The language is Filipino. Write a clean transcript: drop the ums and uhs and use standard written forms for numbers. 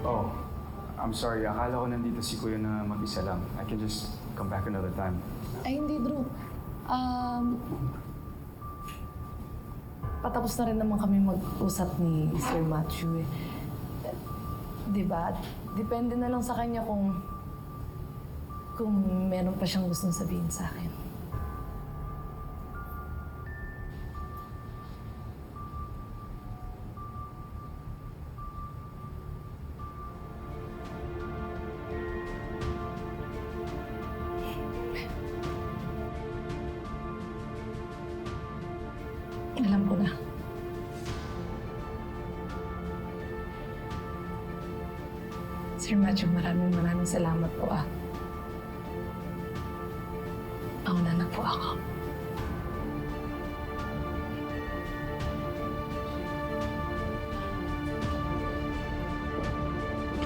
Oh, I'm sorry. Akala ko nandito si Kuya na mag-isa lang. I can just come back another time. Ay, hindi, Drew. Patapos na rin naman kami mag-usap ni Sir Matthew eh. Diba? Depende na lang sa kanya kung meron pa siyang gustong sabihin sa akin. Alam ko na. Sir Matthew, maraming salamat po ah. Mauna na po ako.